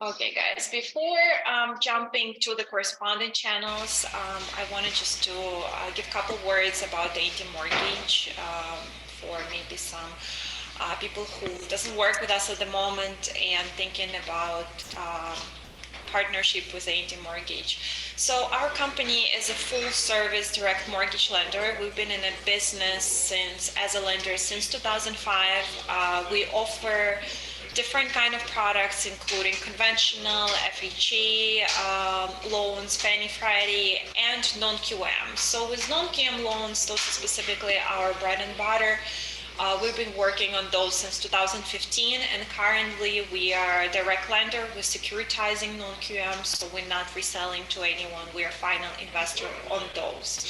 Okay, guys, before jumping to the correspondent channels, I wanted just to give a couple words about the A&D Mortgage for maybe some people who doesn't work with us at the moment and thinking about partnership with A&D Mortgage. So our company is a full-service direct mortgage lender. We've been in a business as a lender since 2005. We offer different kind of products, including conventional, FHA loans, Fannie Freddie, and non-QM. So with non-QM loans, those are specifically our bread and butter. We've been working on those since 2015, and currently we are a direct lender. We're securitizing non-QM, so we're not reselling to anyone. We are final investor on those.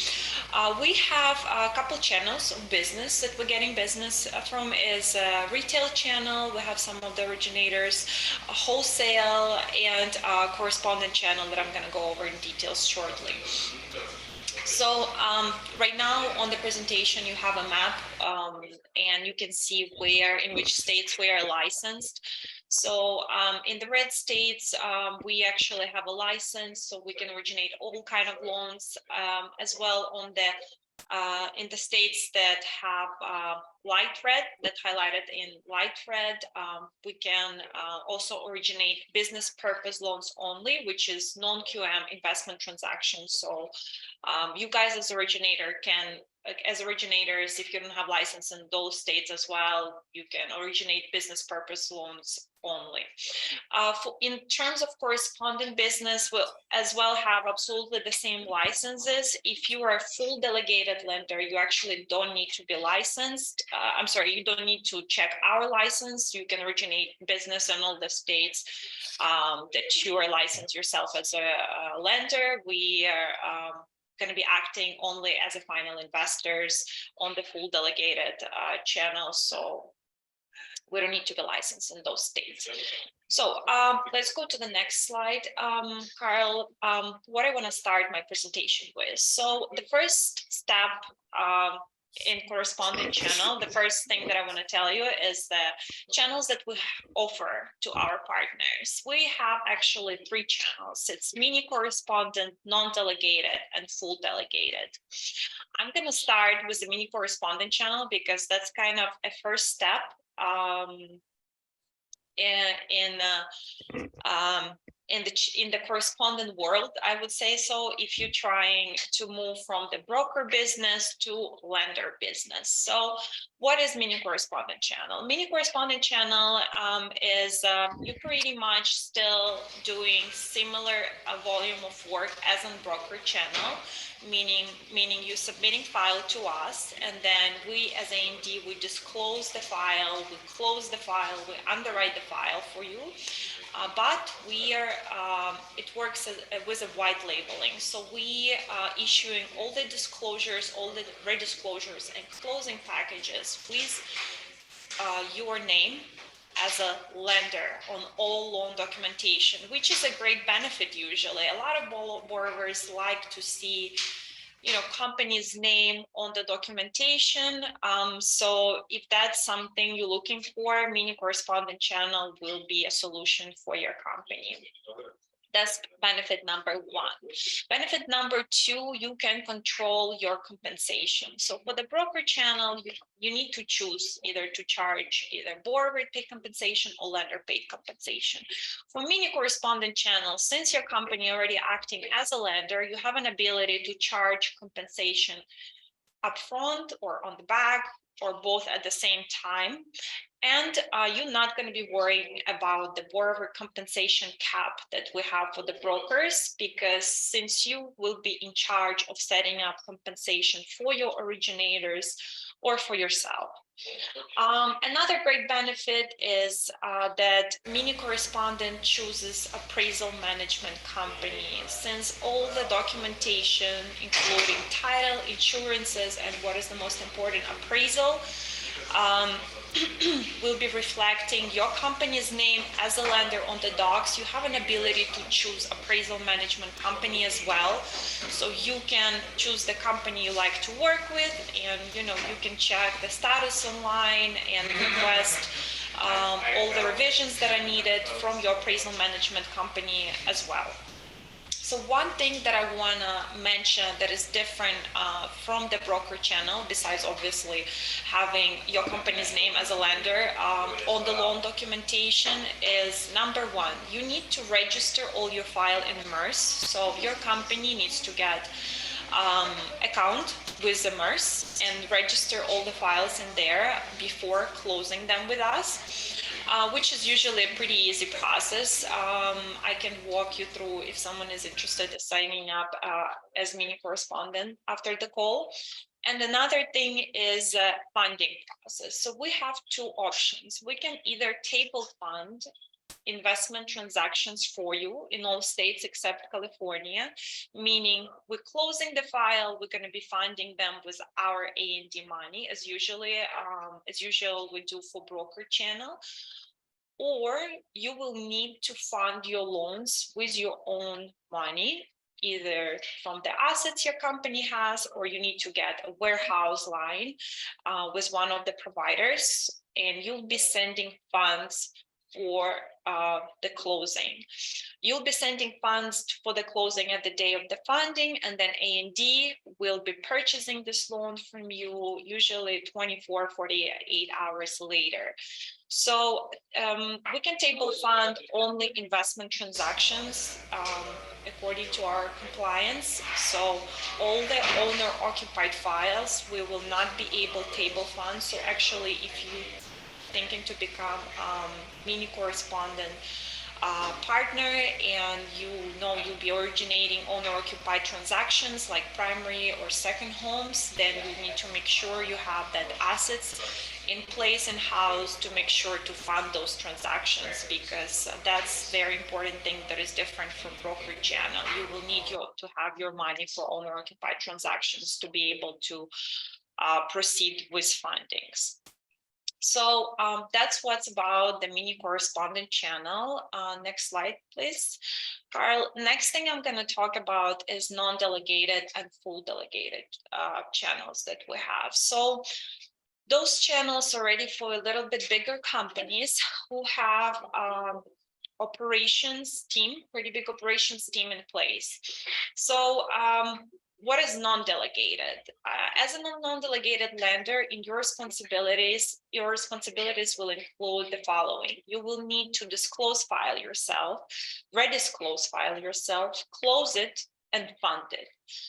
We have a couple channels of business that we're getting business from is a retail channel. We have some of the originators, a wholesale, and a correspondent channel that I'm going to go over in details shortly. So right now on the presentation, you have a map and you can see in which states we are licensed. So in the red states, we actually have a license, so we can originate all kind of loans as well on in the states that have light red, that highlighted in light red. We can also originate business purpose loans only, which is non-QM investment transactions. So you guys as originators, if you don't have license in those states as well, you can originate business purpose loans only. In terms of correspondent business, we'll as well have absolutely the same licenses. If you are a full delegated lender, you actually don't need to be licensed. You don't need to check our license. You can originate business in all the states that you are licensed yourself as a lender. We are going to be acting only as a final investors on the full delegated channel, so we don't need to be licensed in those states. So let's go to the next slide, Carl. What I want to start my presentation with. So the first step in correspondent channel, the first thing that I want to tell you is the channels that we offer to our partners. We have actually 3 channels. It's Mini-Correspondent, non-delegated, and full delegated. I'm going to start with the Mini-Correspondent channel because that's kind of a first step in the correspondent world, I would say. So if you're trying to move from the broker business to lender business. So what is Mini-Correspondent channel? Mini-Correspondent channel is you pretty much still doing similar volume of work as on broker channel, meaning you submitting file to us, and then we as A&D, we disclose the file, we close the file, we underwrite the file for you. But we are, it works with a white labeling. So we issuing all the disclosures, all the redisclosures and closing packages with your name as a lender on all loan documentation, which is a great benefit usually. A lot of borrowers like to see company's name on the documentation. So if that's something you're looking for, Mini-Correspondent channel will be a solution for your company. That's benefit number 1. Benefit number 2, you can control your compensation. So for the broker channel, you need to choose either to charge either borrower paid compensation or lender paid compensation. For Mini-Correspondent channel, since your company already acting as a lender, you have an ability to charge compensation upfront or on the back or both at the same time. And you're not going to be worrying about the borrower compensation cap that we have for the brokers, because since you will be in charge of setting up compensation for your originators or for yourself. Another great benefit is that Mini-Correspondent chooses appraisal management company, since all the documentation, including title, insurances, and what is the most important, appraisal, will be reflecting your company's name as a lender on the docs. You have an ability to choose appraisal management company as well. So you can choose the company you like to work with, and you can check the status online and request all the revisions that are needed from your appraisal management company as well. So one thing that I want to mention that is different from the broker channel, besides obviously having your company's name as a lender on the loan documentation, is number one, you need to register all your file in MERS. So your company needs to get account with the MERS and register all the files in there before closing them with us. Which is usually a pretty easy process. I can walk you through if someone is interested in signing up as Mini-Correspondent after the call. And another thing is funding process. So we have two options. We can either table fund investment transactions for you in all states except California, meaning we're closing the file, we're going to be funding them with our A&D money as usual we do for broker channel, or you will need to fund your loans with your own money, either from the assets your company has, or you need to get a warehouse line with one of the providers, and you'll be sending funds for the closing. You'll be sending funds for the closing at the day of the funding, and then A&D will be purchasing this loan from you usually 24, 48 hours later. So we can table fund only investment transactions according to our compliance. So all the owner occupied files, we will not be able to table fund. So actually, if you thinking to become Mini-Correspondent partner, and you'll be originating owner-occupied transactions like primary or second homes, then you need to make sure you have that assets in place in-house to make sure to fund those transactions, because that's very important thing that is different from broker channel. You will need to have your money for owner-occupied transactions to be able to proceed with fundings. So that's what's about the Mini-Correspondent channel. Next slide, please. Carl, next thing I'm going to talk about is non-delegated and full delegated channels that we have. So those channels are ready for a little bit bigger companies who have operations team, pretty big operations team in place. So what is non-delegated? As a non-delegated lender, in your responsibilities will include the following. You will need to disclose file yourself, redisclose file yourself, close it, and fund it.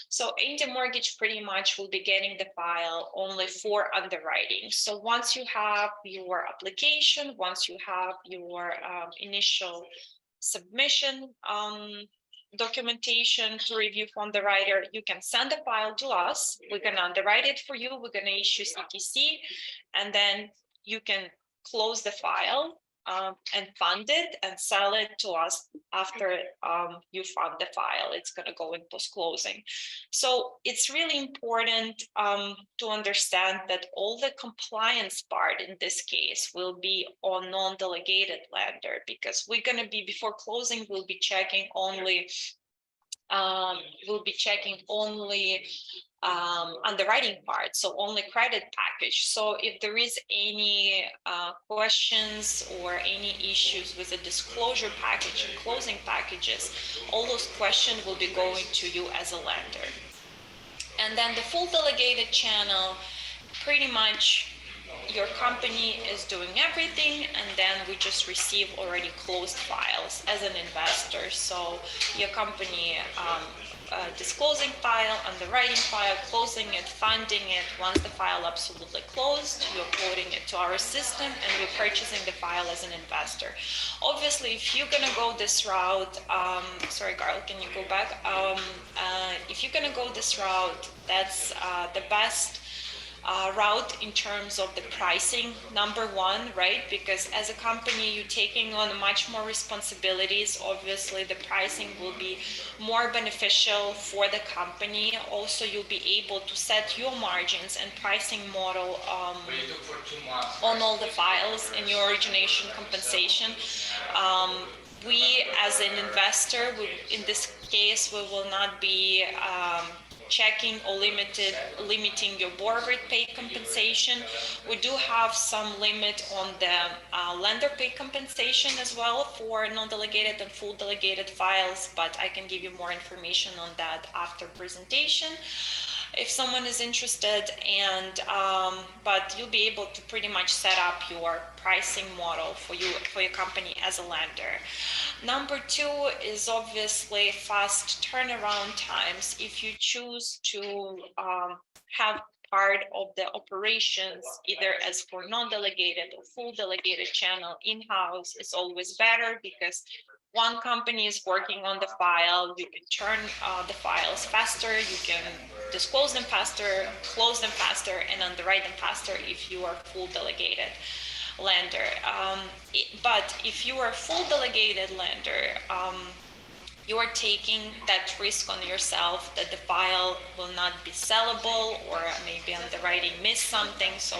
So A&D Mortgage pretty much will be getting the file only for underwriting. So once you have your application, once you have your initial submission documentation to review from the writer, you can send the file to us. We're going to underwrite it for you. We're going to issue CTC, and then you can close the file and fund it and sell it to us after you fund the file. It's going to go in post-closing. So it's really important to understand that all the compliance part in this case will be on non-delegated lender, because we're going to be, before closing, we'll be checking only underwriting part, so only credit package. So if there is any questions or any issues with the disclosure package and closing packages, all those questions will be going to you as a lender. And then the full delegated channel, pretty much your company is doing everything, and then we just receive already closed files as an investor. So your company disclosing file, underwriting file, closing it, funding it. Once the file absolutely closed, you're uploading it to our system, and we're purchasing the file as an investor. Obviously, if you're gonna go this route, sorry, Carl, can you go back? If you're gonna go this route, that's the best route in terms of the pricing, number one, right? Because as a company, you're taking on much more responsibilities. Obviously, the pricing will be more beneficial for the company. Also, you'll be able to set your margins and pricing model on all the files in your origination compensation. We, as an investor, in this case, we will not be checking or limiting your borrower paid compensation. We do have some limit on the lender paid compensation as well for non-delegated and full delegated files, but I can give you more information on that after presentation if someone is interested. And but you'll be able to pretty much set up your pricing model for your company as a lender. Number two is obviously fast turnaround times. If you choose to have part of the operations either as for non-delegated or full delegated channel in-house, is always better, because one company is working on the file, you can turn the files faster, you can disclose them faster, close them faster, and underwrite them faster if you are full delegated lender. But if you are a full delegated lender, you are taking that risk on yourself that the file will not be sellable, or maybe underwriting missed something. So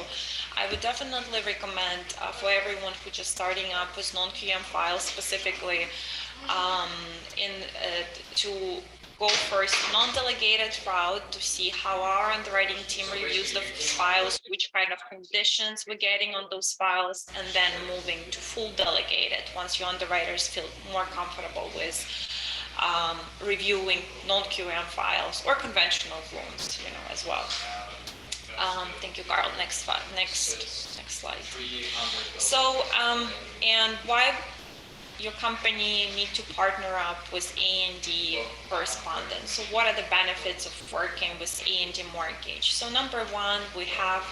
I would definitely recommend for everyone who just starting up with non-QM files specifically to go first non-delegated route to see how our underwriting team reviews the files, which kind of conditions we're getting on those files, and then moving to full delegated once your underwriters feel more comfortable with reviewing non-QM files or conventional loans, as well. Thank you, Carl. Next slide. So, and why your company need to partner up with A&D Correspondent. So what are the benefits of working with A&D Mortgage? So number one, we have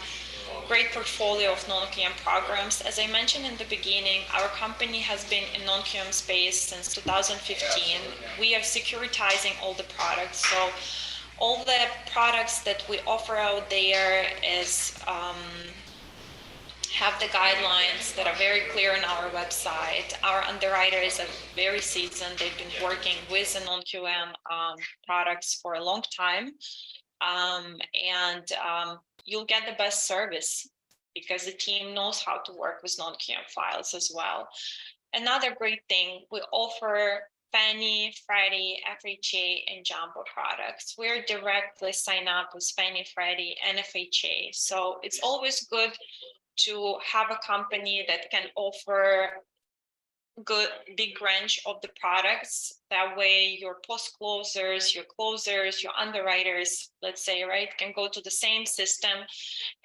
great portfolio of non-QM programs. As I mentioned in the beginning, our company has been in non-QM space since 2015. We are securitizing all the products. So all the products that we offer out there is have the guidelines that are very clear on our website. Our underwriters are very seasoned. They've been working with the non-QM products for a long time. You'll get the best service because the team knows how to work with non-QM files as well. Another great thing, we offer Fannie, Freddie, FHA, and Jumbo products. We're directly sign up with Fannie, Freddie, and FHA. So it's always good to have a company that can offer good big range of the products. That way your post-closers, your closers, your underwriters, let's say, right, can go to the same system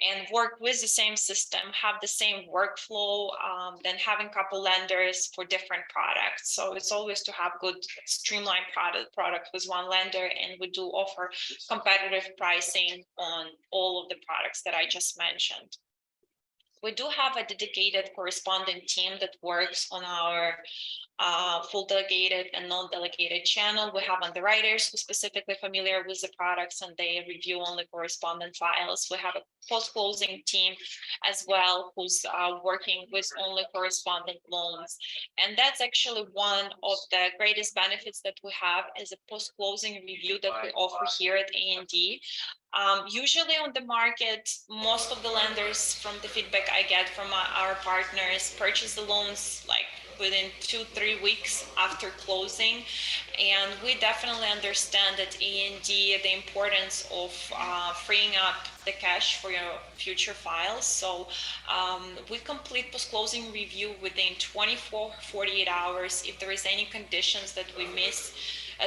and work with the same system, have the same workflow, than having a couple lenders for different products. So it's always to have good streamlined product with one lender, and we do offer competitive pricing on all of the products that I just mentioned. We do have a dedicated correspondent team that works on our full delegated and non-delegated channel. We have underwriters who are specifically familiar with the products, and they review only correspondent files. We have a post-closing team as well who's working with only correspondent loans. And that's actually one of the greatest benefits that we have is a post-closing review that we offer here at A&D. Usually on the market, most of the lenders, from the feedback I get from our partners, purchase the loans like within 2-3 weeks after closing. And we definitely understand at A&D the importance of freeing up the cash for your future files. So we complete post-closing review within 24-48 hours. If there is any conditions that we miss,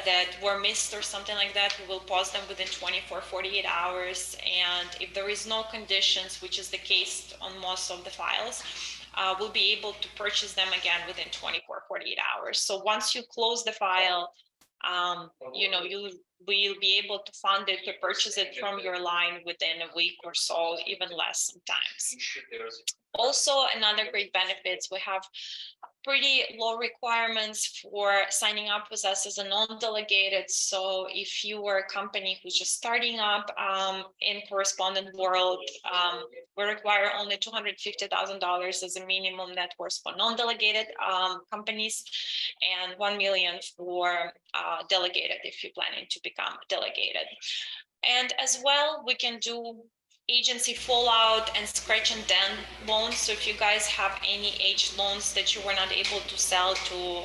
that were missed or something like that, we will pause them within 24-48 hours. And if there is no conditions, which is the case on most of the files, we'll be able to purchase them again within 24-48 hours. So once you close the file, you will be able to fund it, to purchase it from your line within a week or so, even less sometimes. Also, another great benefits, we have pretty low requirements for signing up with us as a non-delegated. So if you are a company who's just starting up in correspondent world, we require only $250,000 as a minimum net worth for non-delegated companies, and $1 million for delegated if you're planning to become delegated. And as well, we can do agency fallout and scratch and dent loans. So if you guys have any H loans that you were not able to sell to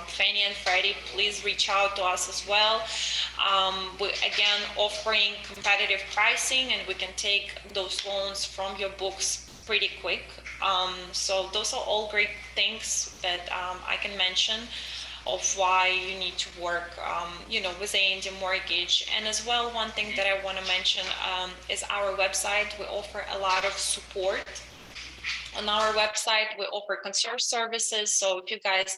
Fannie and Freddie, please reach out to us as well. We again offering competitive pricing, and we can take those loans from your books pretty quick. So those are all great things that I can mention of why you need to work, with A&D Mortgage. And as well, one thing that I want to mention is our website. We offer a lot of support. On our website, we offer concierge services. So if you guys,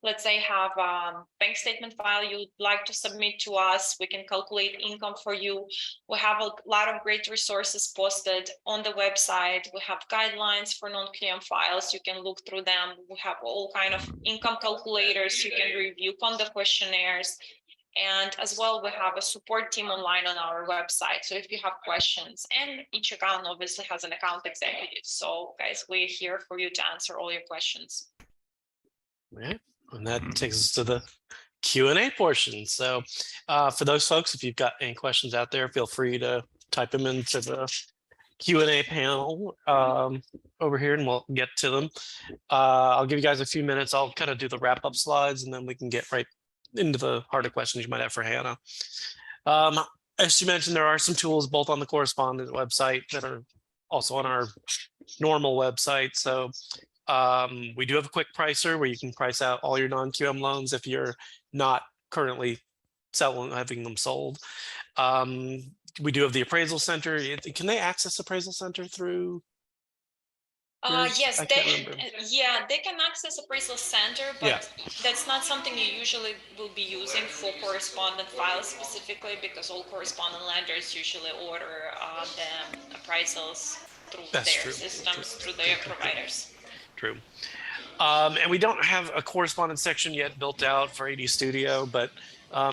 let's say, have a bank statement file you'd like to submit to us, we can calculate income for you. We have a lot of great resources posted on the website. We have guidelines for non-QM files. You can look through them. We have all kind of income calculators. You can review condo questionnaires. And as well, we have a support team online on our website. So if you have questions, and each account obviously has an account executive. So guys, we're here for you to answer all your questions. Right. And that takes us to the Q&A portion. So for those folks, if you've got any questions out there, feel free to type them into the Q&A panel over here, and we'll get to them. I'll give you guys a few minutes. I'll kind of do the wrap-up slides, and then we can get right into the harder questions you might have for Hannah. As you mentioned, there are some tools both on the Correspondent website that are also on our normal website. So we do have a quick pricer where you can price out all your non-QM loans if you're not currently having them sold. We do have the appraisal center. Can they access appraisal center through? Yes, they can access appraisal center, but that's not something you usually will be using for correspondent files specifically, because all correspondent lenders usually order the appraisals through their systems, through their providers. True. And we don't have a correspondent section yet built out for A&D Studio, but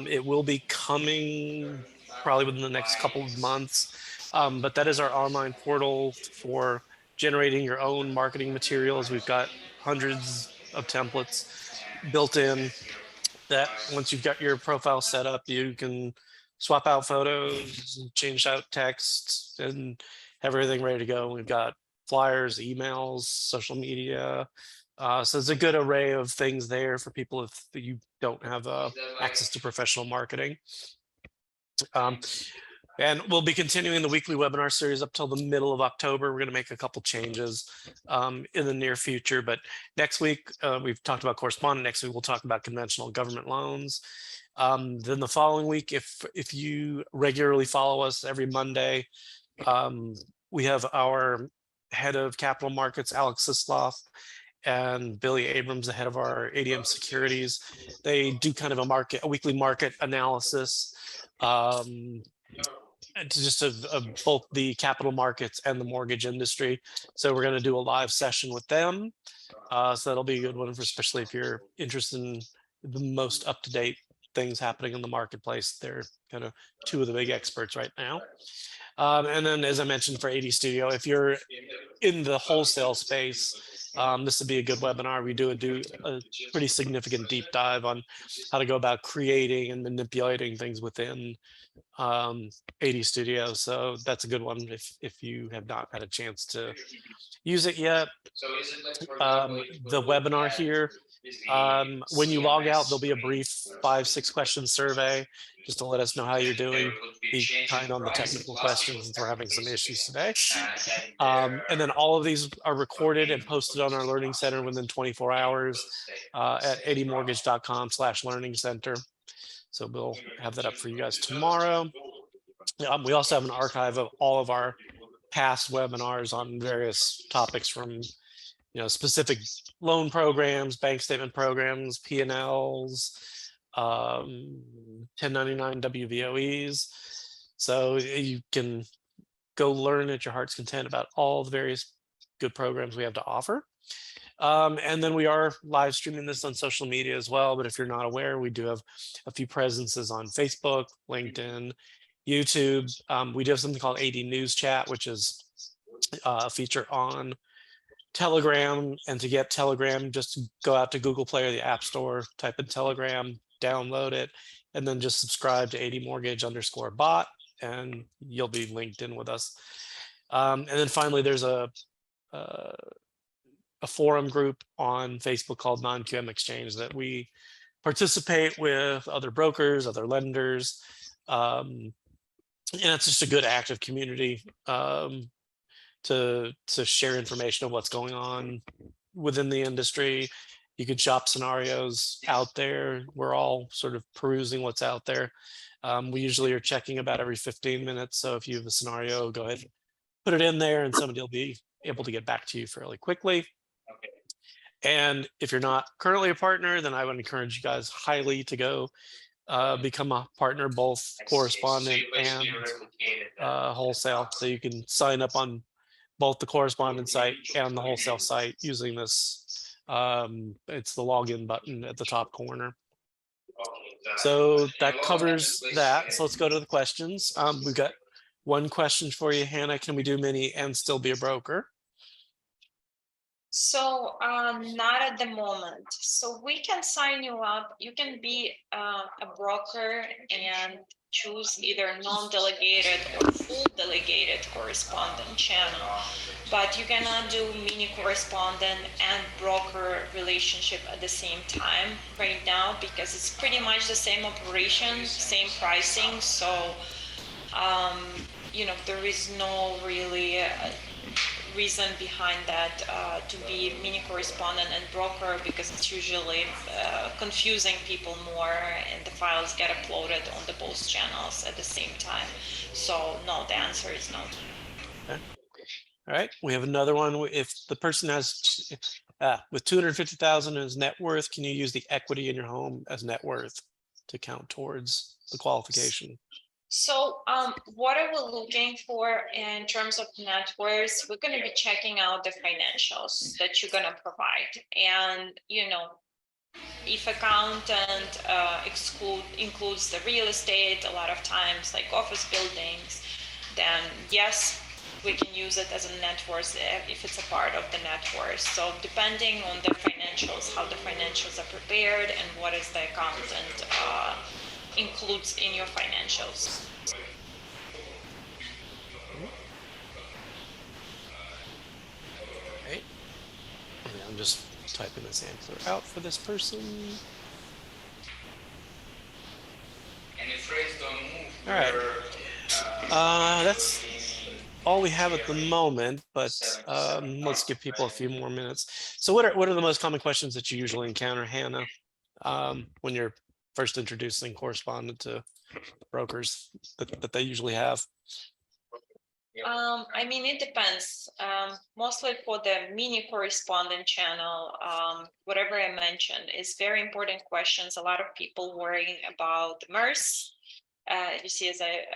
it will be coming probably within the next couple of months. But that is our online portal for generating your own marketing materials. We've got hundreds of templates built in that once you've got your profile set up, you can swap out photos, change out text, and have everything ready to go. We've got flyers, emails, social media. So it's a good array of things there for people if you don't have access to professional marketing. And we'll be continuing the weekly webinar series up till the middle of October. We're going to make a couple changes in the near future. But next week, we've talked about correspondent. Next week, we'll talk about conventional government loans. Then the following week, if you regularly follow us every Monday, we have our head of capital markets, Alex Sisloff, and Billy Abrams, the head of our ADM Securities. They do kind of a weekly market analysis. Just of both the capital markets and the mortgage industry. So we're going to do a live session with them. So that'll be a good one, especially if you're interested in the most up-to-date things happening in the marketplace. They're kind of two of the big experts right now. And then, as I mentioned, for A&D Studio, if you're in the wholesale space, this would be a good webinar. We do a pretty significant deep dive on how to go about creating and manipulating things within A&D Studio. So that's a good one if you have not had a chance to use it yet. The webinar here, when you log out, there'll be a brief 5-6 question survey just to let us know how you're doing. Be kind on the technical questions since we're having some issues today. And then all of these are recorded and posted on our Learning Center within 24 hours at admortgage.com/learning center. So we'll have that up for you guys tomorrow. We also have an archive of all of our past webinars on various topics from specific loan programs, bank statement programs, P&Ls, 1099 WVOEs. So you can go learn at your heart's content about all the various good programs we have to offer. And then we are live streaming this on social media as well. But if you're not aware, we do have a few presences on Facebook, LinkedIn, YouTube. We do have something called AD News Chat, which is a feature on Telegram. And to get Telegram, just go out to Google Play or the App Store, type in Telegram, download it, and then just subscribe to AD Mortgage _bot, and you'll be linked in with us. And then finally, there's a forum group on Facebook called Non-QM Exchange that we participate with other brokers, other lenders. And it's just a good active community to share information of what's going on within the industry. You could shop scenarios out there. We're all sort of perusing what's out there. We usually are checking about every 15 minutes. So if you have a scenario, go ahead, put it in there and somebody will be able to get back to you fairly quickly. And if you're not currently a partner, then I would encourage you guys highly to go become a partner, both correspondent and wholesale. So you can sign up on both the correspondent site and the wholesale site using this. It's the login button at the top corner. So that covers that. So let's go to the questions. We've got one question for you, Hannah. Can we do mini and still be a broker? So not at the moment. So we can sign you up. You can be a broker and choose either non-delegated or full delegated correspondent channel, but you cannot do mini correspondent and broker relationship at the same time right now, because it's pretty much the same operation, same pricing. So there is no really reason behind that to be mini correspondent and broker, because it's usually confusing people more and the files get uploaded on the both channels at the same time. So no, the answer is no. Okay. All right, we have another one. If the person has with 250,000 as net worth, can you use the equity in your home as net worth to count towards the qualification? So what are we looking for in terms of net worth? We're going to be checking out the financials that you're going to provide. And, if accountant includes the real estate, a lot of times like office buildings, then yes, we can use it as a net worth if it's a part of the net worth. So depending on the financials, how the financials are prepared and what is the accountant includes in your financials. Okay. I'm just typing this answer out for this person. All right. That's all we have at the moment, but let's give people a few more minutes. So what are the most common questions that you usually encounter, Hannah, when you're first introducing correspondent to brokers that they usually have? It depends. Mostly for the mini correspondent channel, whatever I mentioned is very important questions. A lot of people worrying about MERS, you see as a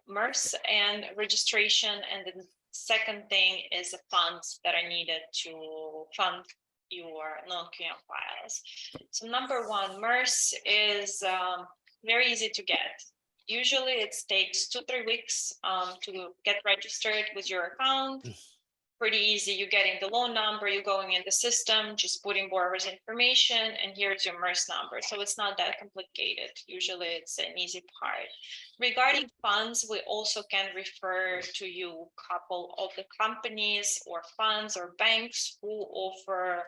MERS and registration. And the second thing is the funds that are needed to fund your non-QM files. So number one, MERS is very easy to get. Usually it takes 2-3 weeks to get registered with your account. Pretty easy. You're getting the loan number, you're going in the system, just putting borrower's information, and here's your MERS number. So it's not that complicated. Usually it's an easy part. Regarding funds, we also can refer to you a couple of the companies or funds or banks who offer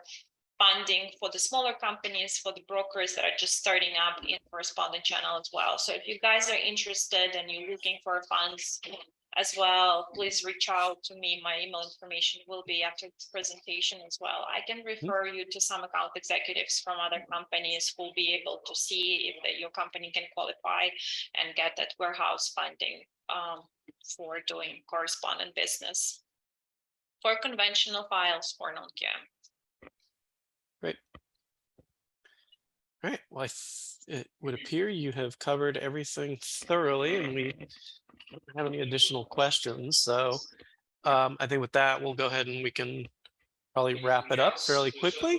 funding for the smaller companies, for the brokers that are just starting up in correspondent channel as well. So if you guys are interested and you're looking for funds as well, please reach out to me. My email information will be after this presentation as well. I can refer you to some account executives from other companies who will be able to see if your company can qualify and get that warehouse funding for doing correspondent business for conventional files or non-QM. Great. All right. Well, it would appear you have covered everything thoroughly, and we don't have any additional questions. So I think with that, we'll go ahead and we can probably wrap it up fairly quickly.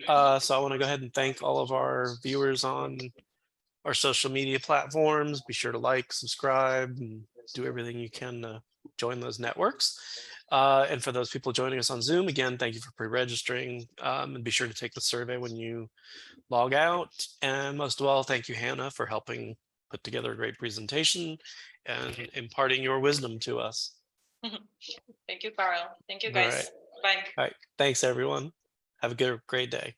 So I want to go ahead and thank all of our viewers on our social media platforms. Be sure to like, subscribe, and do everything you can to join those networks. And for those people joining us on Zoom, again, thank you for pre-registering, and be sure to take the survey when you log out. And most of all, thank you, Hannah, for helping put together a great presentation and imparting your wisdom to us. Thank you, Carl. Thank you, All right. guys. Bye. All right. Thanks, everyone. Have a great day.